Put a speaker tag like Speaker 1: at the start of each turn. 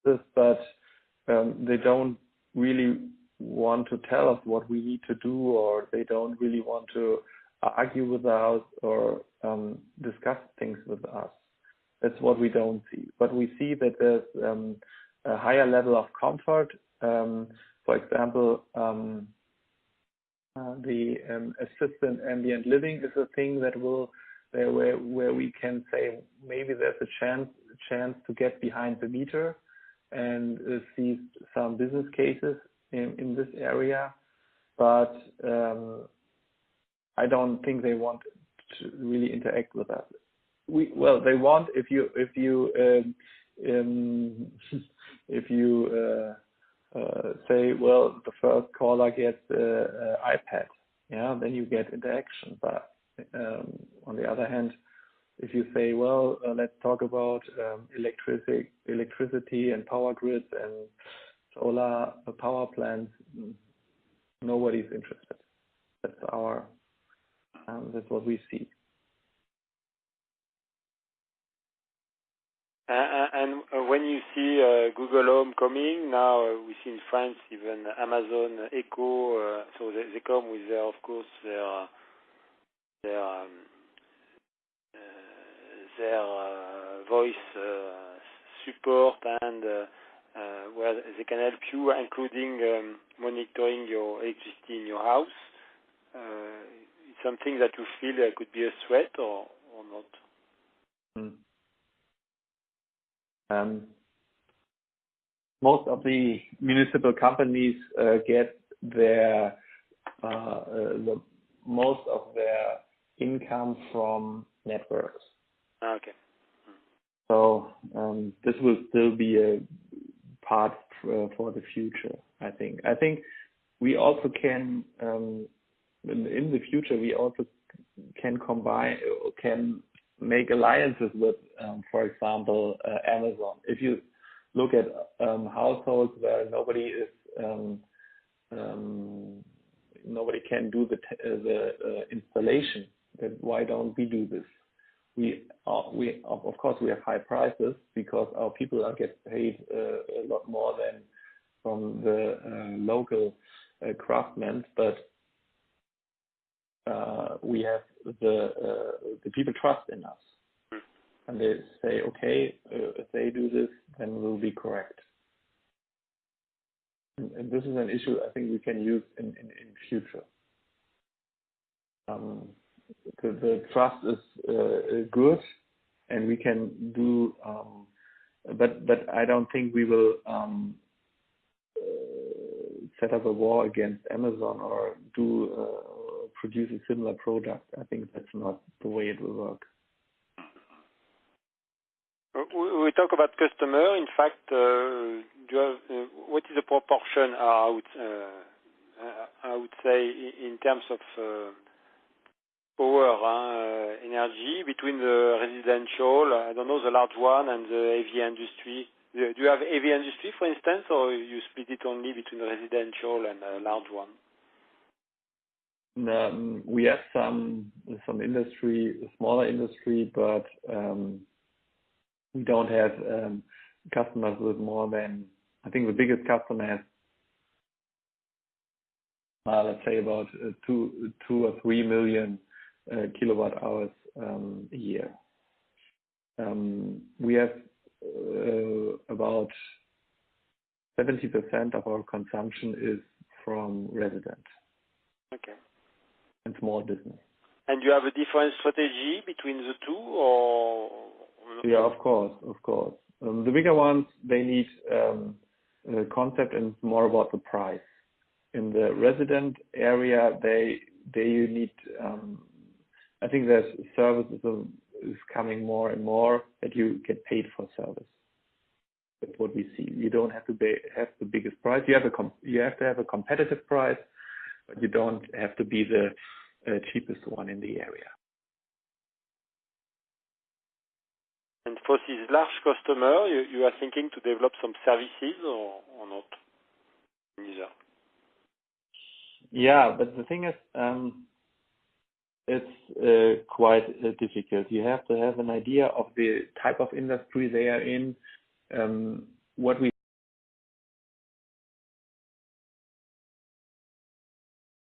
Speaker 1: this, but they don't really want to tell us what we need to do, or they don't really want to argue with us or discuss things with us. That's what we don't see. But we see that there's a higher level of comfort. For example, the assistant ambient living is a thing that will where we can say maybe there's a chance to get behind the meter and see some business cases in this area, but I don't think they want to really interact with us. They want if you say, well, the first caller gets iPad, yeah, then you get interaction. But on the other hand, if you say, well, let's talk about electricity and power grids and solar power plants, nobody's interested. That's what we see.
Speaker 2: And when you see Google Home coming, now we see in France even Amazon Echo, so they come with their, of course, their voice support and where they can help you, including monitoring your electricity in your house. It's something that you feel could be a threat or not?
Speaker 1: Most of the municipal companies get most of their income from networks.
Speaker 2: Okay.
Speaker 1: So this will still be a part for the future, I think. I think we also can, in the future, we also can make alliances with, for example, Amazon. If you look at households where nobody can do the installation, then why don't we do this? We of course we have high prices because our people get paid a lot more than from the local craftsmen, but we have the people trust in us, and they say, okay, if they do this, then we'll be correct. And this is an issue I think we can use in future. The trust is good, and we can do, but I don't think we will set up a war against Amazon or produce a similar product. I think that's not the way it will work.
Speaker 2: We talk about customer. In fact, do you have, what is the proportion? I would say in terms of power, energy between the residential, I don't know, the large one, and the heavy industry. Do you have heavy industry, for instance, or you split it only between the residential and a large one?
Speaker 1: We have some industry, smaller industry, but we don't have customers with more than, I think the biggest customer has, let's say about 2 or 3 million kilowatt hours a year. We have about 70% of our consumption is from resident.
Speaker 2: Okay.
Speaker 1: And small business. And
Speaker 2: you have a different strategy between the two, or?
Speaker 1: Yeah, of course. The bigger ones, they need a concept, and it's more about the price. In the resident area, they need. I think that service is coming more and more that you get paid for service. That's what we see. You don't have to have the biggest price. You have to have a competitive price, but you don't have to be the cheapest one in the area.
Speaker 2: And for this large customer, you are thinking to develop some services or not? Neither.
Speaker 1: Yeah, but the thing is, it's quite difficult. You have to have an idea of the type of industry they are in. What we